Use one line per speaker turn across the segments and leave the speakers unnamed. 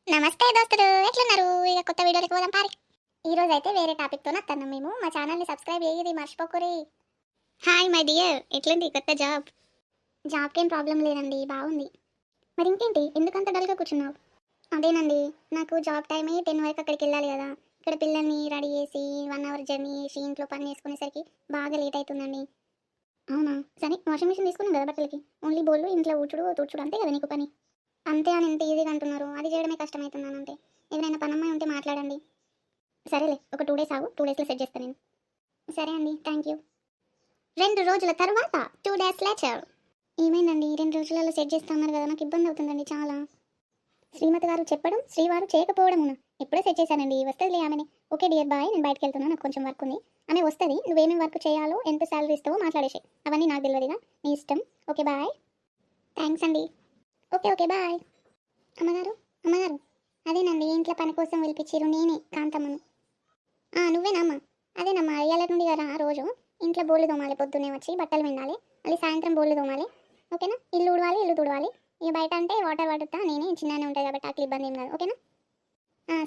నమస్తే దోస్తులు, ఎట్లున్నారు? ఇక కొత్త వీడియోకి పోదాం పారి. ఈ రోజు అయితే వేరే టాపిక్తో వస్తున్నాం. మేము మా ఛానల్ని సబ్స్క్రైబ్ చేయది మర్చిపోకూరి. హాయ్ మై డియర్, ఎట్లుంది కొత్త జాబ్? జాబ్కి ఏం ప్రాబ్లం లేదండి, బాగుంది. మరి ఇంకేంటి, ఎందుకంత డల్గా కూర్చున్నావు? అదేనండి, నాకు జాబ్ టైమే 10 వరకు అక్కడికి వెళ్ళాలి కదా. ఇక్కడ పిల్లల్ని రెడీ చేసి 1 అవర్ జర్నీ చేసి ఇంట్లో పని చేసుకునేసరికి బాగా లేట్ అవుతుందండి. అవునా, సరే వాషింగ్ మిషన్ తీసుకున్నాం కదా బట్టలకి. ఓన్లీ బోళ్ళు ఇంట్లో ఊడ్చుడు తుడుచుడు అంతే కదా నీకు పని. అంతే అని ఎంత ఈజీగా అంటున్నారు, అది చేయడమే కష్టమవుతుందని అంటే ఎవరైనా పనమ్మాయి ఉంటే మాట్లాడండి. సరేలే, ఒక 2 డేస్ ఆగు, 2 డేస్లో సెట్ చేస్తాను నేను. సరే అండి, థ్యాంక్ యూ. 2 రోజుల తర్వాత 2 డేస్ లేచర్. ఏమైందండి, 2 రోజులలో సెట్ చేస్తామన్నారు కదా, నాకు ఇబ్బంది అవుతుందండి చాలా. శ్రీమతి గారు చెప్పడం, శ్రీవారు చేయకపోవడమున ఎప్పుడే సెట్ చేశానండి, వస్తుందిలే ఆమెనే. ఓకే డియర్ బాయ్, నేను బయటకు వెళ్తున్నా, నాకు కొంచెం వర్క్ ఉంది. ఆమె వస్తుంది, నువ్వేమేమి వర్క్ చేయాలో ఎంత శాలరీ ఇస్తావో మాట్లాడేసి, అవన్నీ నాకు తెలియదుగా, నీ ఇష్టం. Okay bye. థ్యాంక్స్ అండి. Okay okay bye. అమ్మగారు, అమ్మగారు, అదేనండి ఇంట్లో పని కోసం పిలిపించారు, నేనే కాంతమ్మను. నువ్వేనా అమ్మ? అదేనమ్మా, ఇయ్యాల నుండి కదా రోజు ఇంట్లో బోళ్ళు తోమాలి, పొద్దున్నే వచ్చి బట్టలు విండాలి, మళ్ళీ సాయంత్రం బోళ్ళు తోమాలి. ఓకేనా? ఇల్లు ఉడవాలి, ఇల్లు తుడవాలి. ఇక బయట అంటే వాటర్ పడుతా, నేనే చిన్ననే ఉంటాయి కాబట్టి అట్లా ఇబ్బంది ఏం కాదు. ఓకేనా?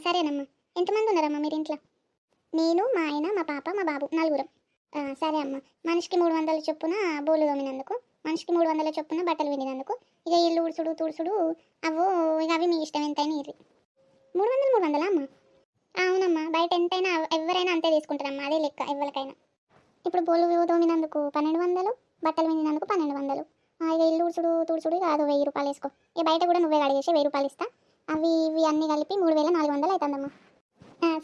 సరేనమ్మా. ఎంతమంది ఉన్నారమ్మా మీరు ఇంట్లో? నేను, మా ఆయన, మా పాప, మా బాబు, నలుగురం. సరే అమ్మ. మనిషికి 300 చొప్పున బోళ్ళు తోమినందుకు, మనిషికి 300 చొప్పున బట్టలు విండినందుకు, ఇక ఇల్లు ఉడుచుడు తుడుచుడు అవో, ఇక అవి మీ ఇష్టం, ఎంతైనా ఇర్రి. 300 అమ్మ? అవునమ్మా, బయట ఎంతైనా ఎవరైనా అంతే తీసుకుంటారమ్మా, అదే లెక్క ఎవరికైనా. ఇప్పుడు బోళ్ళు తోమినందుకు 1200, బట్టలు విండినందుకు 1200. ఇక ఇల్లు ఉడుచుడు తుడుచుడు కాదు, 1000 రూపాయలు వేసుకో. ఇక బయట కూడా నువ్వే అడిగేసి 1000 రూపాయలు ఇస్తా. అవి ఇవి అన్నీ కలిపి 3400 అవుతుందమ్మా.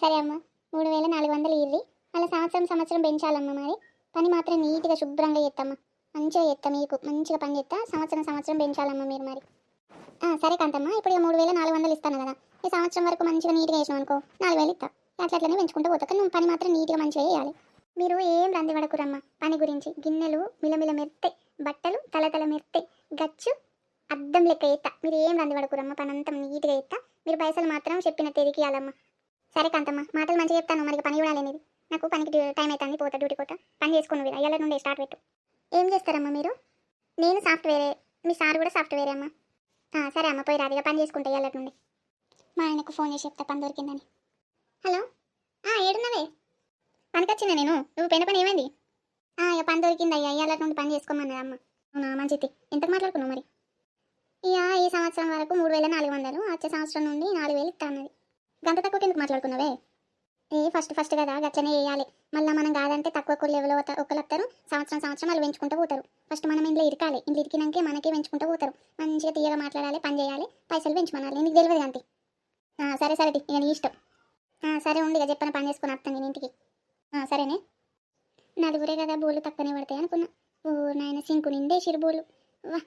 సరే అమ్మా, 3400 ఇర్రి. అలా సంవత్సరం సంవత్సరం పెంచాలమ్మా మరి. పని మాత్రం నీట్గా శుభ్రంగా చేస్తామ్మా, మంచిగా చేస్తా, మీకు మంచిగా పని చేస్తా. సంవత్సరం సంవత్సరం పెంచాలమ్మా మీరు మరి. సరే కాంతమ్మ, ఇప్పుడు ఇక 3400 ఇస్తాను కదా, ఈ సంవత్సరం వరకు మంచిగా నీట్గా వేసినావు అనుకో, 4000 ఇస్తా. అట్లనే పెంచుకుంటూ పోతా, కానీ నువ్వు పని మాత్రం నీట్గా మంచిగా చేయాలి. మీరు ఏం రంది పడకురమ్మా పని గురించి. గిన్నెలు మిలమిల మెత్తే, బట్టలు తలతల మెత్తే, గచ్చు అద్దం లెక్క ఎత్తా. మీరు ఏం రంది పడకురమ్మా, పని అంతా నీట్గా ఎత్తా. మీరు పైసలు మాత్రం చెప్పిన తెరికి ఇవ్వాలమ్మా. సరే కాంతమ్మ, మాటలు మంచిగా చెప్తాను, మరి పని కూడా అనేది. నాకు పనికి టైం అవుతుంది, పోతా డ్యూటీ పోతా. పని చేసుకుని మీరు అయ్యాల నుండి స్టార్ట్ పెట్టు. ఏం చేస్తారమ్మా మీరు? నేను సాఫ్ట్వేరే, మీ సార్ కూడా సాఫ్ట్వేరే అమ్మా. సరే అమ్మ, పోయి రాదిగా, పని చేసుకుంటా ఇవాళ నుండి. మా ఆయనకు ఫోన్ చేసి చెప్తా పని దొరికిందని. హలో, ఏడున్నవే? పనికి వచ్చిందా నేను, నువ్వు పెన్న పని ఏమైంది? ఇక పని దొరికింది అయ్యా, ఇవాళ నుండి పని చేసుకోమన్నది అమ్మ. అవునా, మంచిది. ఎంతకు మాట్లాడుకున్నావు మరి? ఇక ఈ సంవత్సరం వరకు 3400, వచ్చే సంవత్సరం నుండి 4000 ఇస్తా అన్నది. గంట తక్కువకి ఎందుకు మాట్లాడుకున్నావే? ఫస్ట్ కదా, గచ్చనే వేయాలి. మళ్ళీ మనం కాదంటే తక్కువ లెవెల్ ఒకరు వస్తారు, సంవత్సరం సంవత్సరం వాళ్ళు పెంచుకుంటూ పోతారు. ఫస్ట్ మనం ఇంట్లో ఇరకాలి, ఇంట్లో ఇరికినాకే మనకే పెంచుకుంటూ పోతారు. మంచిగా తీయగా మాట్లాడాలి, పని చేయాలి, పైసలు పెంచుకోవాలి. నీకు తెలియదు అంతే. సరే సరే, ఇక నీ ఇష్టం. సరే ఉండి, ఇక చెప్పని పని చేసుకుని వస్తాను నేను ఇంటికి. సరేనే. నలుగురే కదా, బోళ్ళు తక్కువనే పడతాయి అనుకున్నా. ఓ నాయన, సింకు నిండేసిరు బోళ్ళు. వా,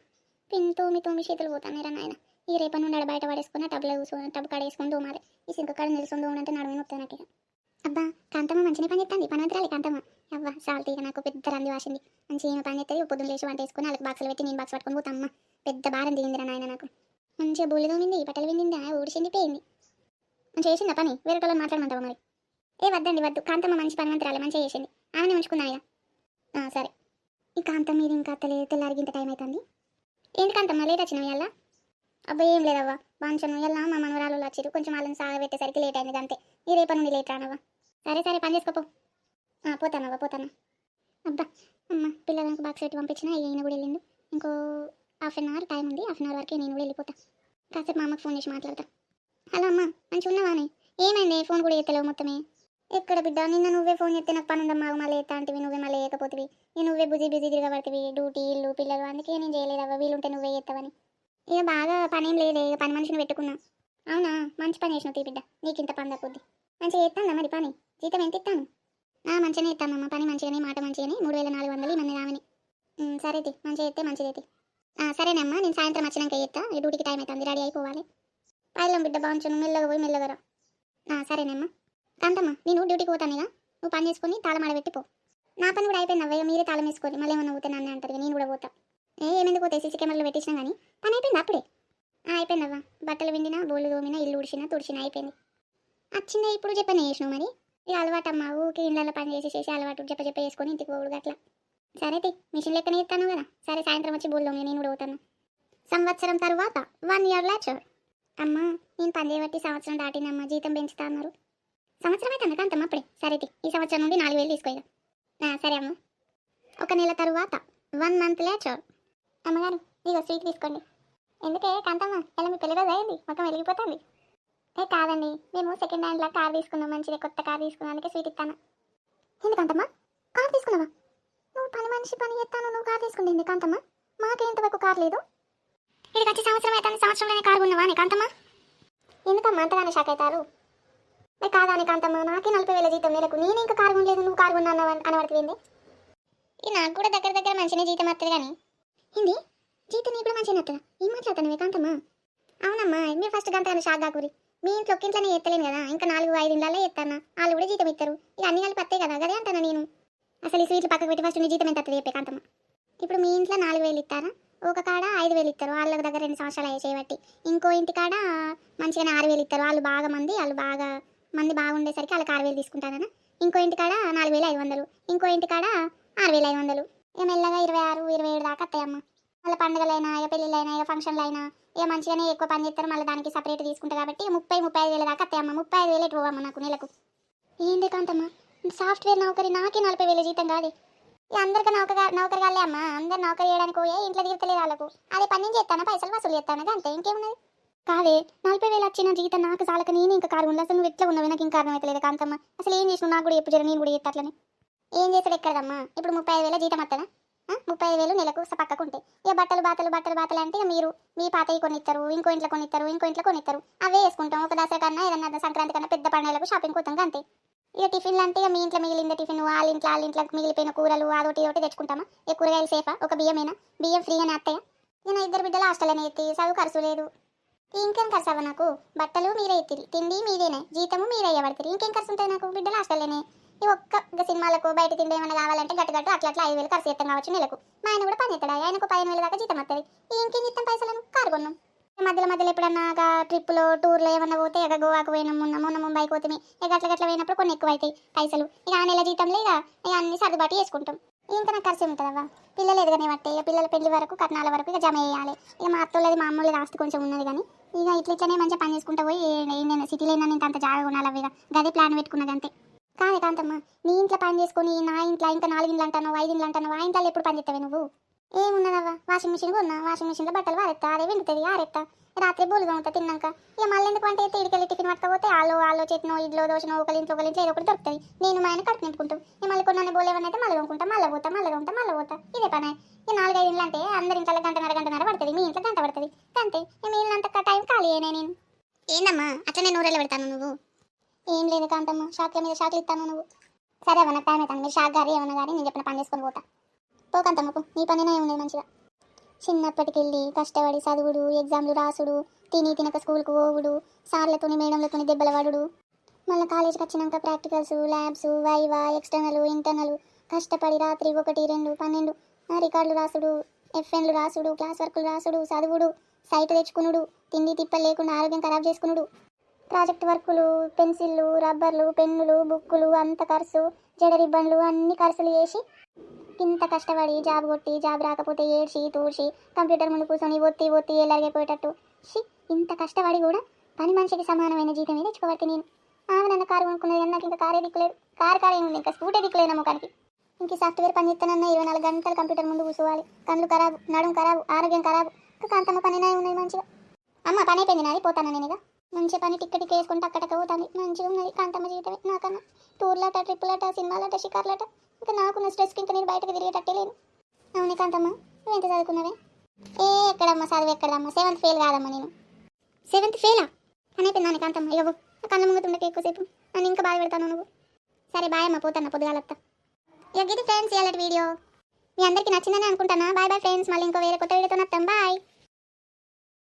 తోమి చేతులు పోతానేరా నాయన. ఈ రేపటి నుండి బయట పడేసుకుని టబ్లో కూర్చొని టబ్ కాడ వేసుకొని తోమాలి. ఈ సింకు కాడ నిలుసుకొని తోమంటే నడుమే నొత్తాయి నాకు. ఇక అబ్బా, కాంతమ్మ మంచిగా పని చేస్తుంది, పనవతరాలి కాంతమ్మ. అవ్వ సాల్తీ, ఇక నాకు పెద్ద రంది వాసింది. మంచిగా ఏమి పని చేస్తుంది, పొద్దున్న లేచి వంట వేసుకొని వాళ్ళకి బాక్సులు పెట్టి నేను బాక్స్ పట్టుకొని పోతామ్మ. పెద్ద భారం దిగిందిరా నాయన నాకు. మంచిగా బోళ్ళు తోమింది, బట్టలు విండింది, ఊడిచింది, పోయింది. మంచిగా చేసిందా పని? వేరే వాళ్ళని మాట్లాడమంటావా మరి? వద్దండి వద్దు, కాంతమ్మ మంచి పనివంతరాలి, మంచిగా చేసింది. ఆమెనే ఉంచుకున్నా ఇక. సరే. ఈ కాంతమ్మ మీరు ఇంకా తెల్లారిగింత టైం అవుతుంది. ఏంటి కాంతమ్మ లేట్ వచ్చినావు ఇవాళ? అబ్బాయి ఏం లేదవ్వా, వాంచను ఇలా మా మనవరాలు వచ్చారు, కొంచెం వాళ్ళని సాగబెట్టేసరికి లేట్ అయింది అంతే. ఈ రేపటి నుండి లేట్ రానవ్వా. సరే సరే, పని చేసుకోపో. పోతానా. అబ్బా అమ్మ, పిల్లలకు బాక్స్ పెట్టి పంపించిన, ఈయన కూడా వెళ్ళిండు. ఇంకో హాఫ్ అన్ అవర్ టైం ఉంది, హాఫ్ అన్ అవర్ వరకు నేను కూడా వెళ్ళిపోతా. కాసేపు మా అమ్మకి ఫోన్ చేసి మాట్లాడతా. హలో అమ్మ, మంచిగా ఉన్నావానే? ఏమైంది, ఫోన్ కూడా ఎత్తలేవు మొత్తమే? ఎక్కడ బిడ్డ, నిన్న నువ్వే ఫోన్ చేస్తే నాకు పని ఉందమ్మా, మళ్ళీ ఎత్తా అంటివి, నువ్వే మళ్ళీ వేయకపోతివి. నువ్వే బిజీ తిరగబడుతుంది, డ్యూటీ ఇల్లు పిల్లలు, అందుకే నేను చేయలేదవ్వ, వీలుంటే నువ్వే చేస్తావని. ఇక బాగా పని ఏం లేదే, ఇక పని మనిషిని పెట్టుకున్నా. అవునా, మంచి పని చేసినావు తీ బిడ్డ, నీకు ఇంత పని తప్పుద్ది. మంచిగా చేస్తాను మరి పని, జీతం ఎంత ఇస్తాను? మంచిగానే ఇస్తానమ్మా, పని మంచిగానే, మాట మంచిగానే, 3400 ఇవన్నీ రావని. సరే తి, మంచిగా చేస్తే మంచిది. సరేనమ్మా, నేను సాయంత్రం వచ్చినాక చేస్తా, ఈ డ్యూటీకి టైం అవుతుంది, రెడీ అయిపోవాలి. పైలం బిడ్డ బాగుంచు, మెల్లగా పోయి మెల్లగా రా. సరేనమ్మా. కాంతమ్మ, నేను డ్యూటీకి పోతాను ఇక, నువ్వు పని చేసుకొని తాళం ఆడబెట్టిపో. నా పని కూడా అయిపోయింది అవ్వయ్య, మీరే తాళం వేసుకొని మళ్ళీ ఏమన్నా పోతే నన్ను అంటారు, నేను కూడా పోతా. ఏమెందుకు పోతే, సీసీ కెమెరాలో పెట్టించినా కానీ పని అయిపోయింది అప్పుడే. అయిపోయిందవ్వా, బట్టలు విండినా, బోళ్ళు తోమినా, ఇల్లు ఉడిచినా తుడిచినా అయిపోయింది. వచ్చిందా ఇప్పుడు చెప్పని చేసినావు మరి? ఇక అలవాటు అమ్మ, ఊకి ఇళ్ళలో పని చేసి అలవాటు చెప్ప చేసుకొని ఇంటికి పోడు అట్లా. సరే తి, మిషన్ లెక్కనే ఇస్తాను కదా. సరే సాయంత్రం వచ్చి బోళ్ళు నేను కూడా పోతాను. సంవత్సరం తర్వాత 1 year later. అమ్మా నేను పని చేయబట్టి సంవత్సరం దాటిందమ్మా, జీతం పెంచుతా అన్నారు. సంవత్సరం అయితే కాంతమ్మ అప్పుడే. సరే ఈ సంవత్సరం నుండి 4,000 తీసుకో. సరే అమ్మ. ఒక నెల తరువాత 1 month లేచర్. అమ్మగారు ఇదిగో స్వీట్ తీసుకోండి. ఎందుకే కాంతమ్మ ఎలా మీ పెళ్లి రోజు అయింది, మొత్తం వెలిగిపోతుంది. కాదండి, మేము సెకండ్ హ్యాండ్లో కార్ తీసుకున్నాం, మంచిగా కొత్త కార్ తీసుకున్నాం, అందుకే స్వీట్ ఇస్తాను. ఎందుకంతమ్మా కార్ తీసుకున్నావా? నువ్వు పని మనిషి పని చేస్తాను, నువ్వు కార్ తీసుకుంటుంది కాంతమ్మ. మాకేంతవరకు కార్ లేదు. ఇది వచ్చి సంవత్సరం అయితే సంవత్సరంలోనే కారు ఉన్నావా నీ కాంతమ్మ? ఎందుకమ్మా అంతగానే షాక్ అవుతారు? కాదాని కాంతమ్మ, నాకే 40,000 జీతం నెలకు, నేను ఇంకా కారు కొనలేదు, నువ్వు కారు కొన్నా అనబడుతుంది. ఇది నాకు కూడా దగ్గర దగ్గర మంచిగా జీతం వస్తుంది కానీ ఏంది జీతం నీకు కూడా మంచిగా వస్తుందా? ఏం మాట్లాడుతున్నావే కాంతమ్మ? అవునమ్మా, మీరు ఫస్ట్ గంట షాక్ కాకూరి. మీ ఇంట్లో ఒక్కింట్లోనే ఎత్తలేను కదా, ఇంకా 4-5 ఇళ్ళల్లో ఎత్తానా, వాళ్ళు కూడా జీతం ఇస్తారు. ఇక అన్ని కలిపి పత్తే కదా, అదే అంటాను నేను. అసలు ఈ స్వీట్లు పక్కకు పెట్టి ఫస్ట్ నీ జీతం ఎంత వస్తుంది చెప్పే కాంతమ్మ. ఇప్పుడు మీ ఇంట్లో 4,000 ఇస్తారా? ఒక కాడ 5,000 ఇస్తారు, వాళ్ళ దగ్గర 2 సంవత్సరాలు అయ్యే చేయబట్టి. ఇంకో ఇంటి కాడ మంచిగానే 6,000 ఇస్తారు, వాళ్ళు బాగా మంది బాగుండేసరికి వాళ్ళకి 6,000 తీసుకుంటారనా. ఇంకో ఇంటి కాడ 4,500, ఇంకో ఇంటి కాడ 6,500. ఇక మెల్లగా 26-27 దాకా వస్తాయమ్మ. మళ్ళీ పండుగలైనా, ఇక పెళ్ళిళ్ళైనా, ఇక ఫంక్షన్లు అయినా ఇక మంచిగానే ఎక్కువ పని చేస్తారు, మళ్ళీ దానికి సపరేట్ తీసుకుంటారు కాబట్టి 30-35 దాకా వస్తాయమ్మ. 35,000 ఎటు పోవమ్మ నాకు నెలకు. ఏంటి కాంతమ్మ, సాఫ్ట్వేర్ నౌకరీ, నాకే 40,000 జీతం కాదు. ఇక అందరికీ నౌకరి కాలే అమ్మ, అందరు నౌకరీ చేయడానికి పోయే ఇంట్లో దిగుతలేదు వాళ్ళకు. అదే పని నేను చేస్తాను, పైసలు వసూలు చేస్తాను, అంతే, ఇంకేమున్నది. కాదే 40,000 వచ్చిన జీతం నాకు చాలక నేను ఇంకా కారు ఉండదు. అసలు నువ్వు ఎట్లా ఉన్నావు నాకు ఇంకా అర్థమవుతలేదు కాంతమ్మ. అసలు ఏం చేసినావు నాకు కూడా ఎప్పుడు జర, నేను కూడా చేస్తా అట్లనే. ఏం చేస్తాడు ఎక్కడమ్మా, ఇప్పుడు 35,000 జీతం వస్తుందా? 35,000 నెలకు పక్కకు ఉంటాయి. ఇక బట్టలు అంటే మీరు మీ పాతవి కొనిస్తారు, ఇంకో ఇంట్లో కొనిస్తారు, అవే వేసుకుంటాం. ఒక దసరా కన్నా ఏదన్నా సంక్రాంతి కన్నా పెద్ద పండుగలకు షాపింగ్ పోతాం అంతే. ఇక టిఫిన్లు అంటే ఇక మీ ఇంట్లో మిగిలిందే టిఫిన్, వాళ్ళ ఇంట్లోకి మిగిలిపోయిన కూరలు అదొకటి ఇదొకటి తెచ్చుకుంటామా. ఇక కూరగాయలు సేఫా, ఒక బియ్యమేనా, బియ్యం ఫ్రీగానే వస్తాయా? ఇక నా 2 బిడ్డలు హాస్టల్లోనే ఎత్తి, చదువు ఖర్చు లేదు. ఇంకేం ఖర్చు అవ్వ నాకు, బట్టలు మీరే ఎత్తిరి, తిండి మీదేనే, జీతము మీరే అయ్యబడుతుంది, ఇంకేం ఖర్చు ఉంటుంది నాకు, బిడ్డలు హాస్టల్లోనే. ఈ ఒక్క సినిమాలకు బయట తిండి ఏమైనా కావాలంటే గట్టు అట్లా 5,000 ఖర్చు చేస్తాం కావచ్చు నెలకు. మా ఆయన కూడా పని ఎత్తాడు, ఆయనకు 15,000 దాకా జీతం వస్తుంది. ఇంకేం జీతం పైసలను కారు కొన్నాం. మధ్యలో ఎప్పుడన్నా ట్రిప్పులో టూర్లో ఏమన్నా పోతే ఇక గోవాకు పోయినాం, మొన్న ముంబైకి పోతే ఇక గట్ల పోయినప్పుడు కొన్ని ఎక్కువ అవుతాయి పైసలు. ఇక ఆ నెల జీతంలో ఇక అన్ని సర్దుబాటు చేసుకుంటాం. ఇంకా నాకు ఖర్చు ఉంటుందవ్వా, పిల్లలు ఎదగనే పట్టే, ఇక పిల్లల పెళ్లి వరకు కట్నాల వరకు ఇక జమ చేయాలి. ఇక మా అత్తోళ్ళది మా అమ్మోళ్ళది ఆస్తి కొంచెం ఉన్నది కానీ ఇక ఇట్లనే మంచిగా పని చేసుకుంటా పోయి నేను సిటీలో అయినా ఇంత జాగా కొనాలి. అవి గదే ప్లాన్ పెట్టుకున్నది అంతే. కాదే కాంతమ్మ, నీ ఇంట్లో పని చేసుకుని నా ఇంట్లో ఇంకా 4 ఇండ్లు అంటాను, 5 ఇండ్లు అంటాను, ఆ ఇంట్లో ఎప్పుడు పని చేస్తావే నువ్వు? ఏమున్నదవ్వా, వాషింగ్ మిషన్ కొన్నా, వాషింగ్ మిషన్లో బట్టలు వారెత్తా, అదే వింటుంది ఆరెత్తా, రాత్రి బోలుగా ఉంటా తిన్నాక. ఇక మళ్ళీ ఎందుకు అంటే ఇడికెళ్ళి టిఫిన్ పట్టకపోతే ఆలో చట్నో ఇడ్లో దోశనో ఒకరింట్లో ఏదో ఒకటి దొరుకుతుంది. నేను మా ఆయన కడుపు నింపుకుంటాం. ఇక మళ్ళీ కొన్ని బోలేవన్నైతే మళ్ళీ కొనుక్కుంటాం, మళ్ళీ పోతా ఇదే పని. ఇక 4-5 ఇండ్లు అంటే అందరి ఇంట్లో గంటన్నర పడుతుంది, మీ ఇంట్లో గంట పడుతుంది అంతే. మీ ఇల్లంత టైం ఖాళీ అయినా నేను. ఏందమ్మా అట్లనే నూరెళ్ళ పెడతాను నువ్వు? ఏం లేదు కాంతమ్మ, షాక్ల మీద షాక్లు ఇస్తాను నువ్వు. సరే అవ్వ, నాకు టైం అవుతాను, మీరు షాక్ గారి ఏమన్నా కానీ నేను చెప్పిన పని చేసుకొని పోతా. పోకంతమ్మకు నీ పనినే ఉంది మంచిగా. చిన్నప్పటికెళ్ళి కష్టపడి చదువుడు, ఎగ్జామ్లు రాసుడు, తినక స్కూల్కు పోవుడు, సార్లతోని మేడంలతోని దెబ్బల పడుడు, మళ్ళీ కాలేజీకి వచ్చినాక practicals, labs, viva, external, internal, కష్టపడి రాత్రి 1, 2, 12 రికార్డులు రాసుడు, ఎఫ్ఎన్లు రాసుడు, క్లాస్ వర్కులు రాసుడు, చదువుడు, సైట్ తెచ్చుకునుడు, తిండి తిప్పలు లేకుండా ఆరోగ్యం ఖరాబ్ చేసుకునుడు, ప్రాజెక్ట్ వర్కులు, పెన్సిళ్ళు, రబ్బర్లు, పెన్నులు, బుక్కులు, అంత ఖర్చు, జడ రిబ్బన్లు, అన్ని ఖర్చులు చేసి ఇంత కష్టపడి జాబ్ కొట్టి జాబ్ రాకపోతే ఏడ్చి తూడ్చి కంప్యూటర్ ముందు కూర్చొని ఒత్తి ఎలాగైపోయేటట్టు ఇంత కష్టపడి కూడా పని మనిషికి సమానమైన జీతం తెచ్చుకోబట్టి నేను నన్ను కారు కొనుక్కున్నది కానీ నాకు ఇంకా కారే దిక్కులేదు. కారు ఏముంది, ఇంకా స్కూటే దిక్కులేదు ముఖానికి. ఇంక సాఫ్ట్వేర్ పని చేస్తానన్నా 24 గంటలు కంప్యూటర్ ముందు కూర్చోవాలి. కళ్ళు ఖరాబు, నడుము ఖరాబు, ఆరోగ్యం ఖరాబు. ఇంకా కాంతమ్మ పనినా ఉన్నది మంచిగా. అమ్మ పని అయిపోయింది నాది, పోతాను నేను. ఇక మంచిగా పని టిక్కెట్ వేసుకుంటే అక్కడక్క పోతాను, మంచిగా ఉన్నది కాంతమ్మ జీవితమే. నాకన్నా టూర్లట, ట్రిప్పులట, సినిమాలట, షికార్లట, ఇంకా నాకున్న స్ట్రెస్కి ఇంకా నేను బయటకు తిరిగేటట్టే లేదు. అవునే కాంతమ్మ, నువ్వు ఎంత చదువుకున్నావే? ఎక్కడమ్మా చదువు ఎక్కడమ్మా, 7th ఫెయిల్ కాదమ్మా నేను. 7th ఫెయిలా అని అయిపోయిందాన్ని కాంతమ్మ. ఇవ్వు కళ్ళ ముంగుతుండక ఎక్కువసేపు నన్ను ఇంకా బాధ పెడతాను నువ్వు. సరే బాయ్ అమ్మ, పోతాను పొద్దుగాలత్తా. ఇక ఇది ఫ్రెండ్స్ ఇవాళ వీడియో మీ అందరికీ నచ్చిందని అనుకుంటానా. బాయ్ ఫ్రెండ్స్, మళ్ళీ ఇంకో వేరే కొత్త వీడియోతో వస్తాం. బాయ్.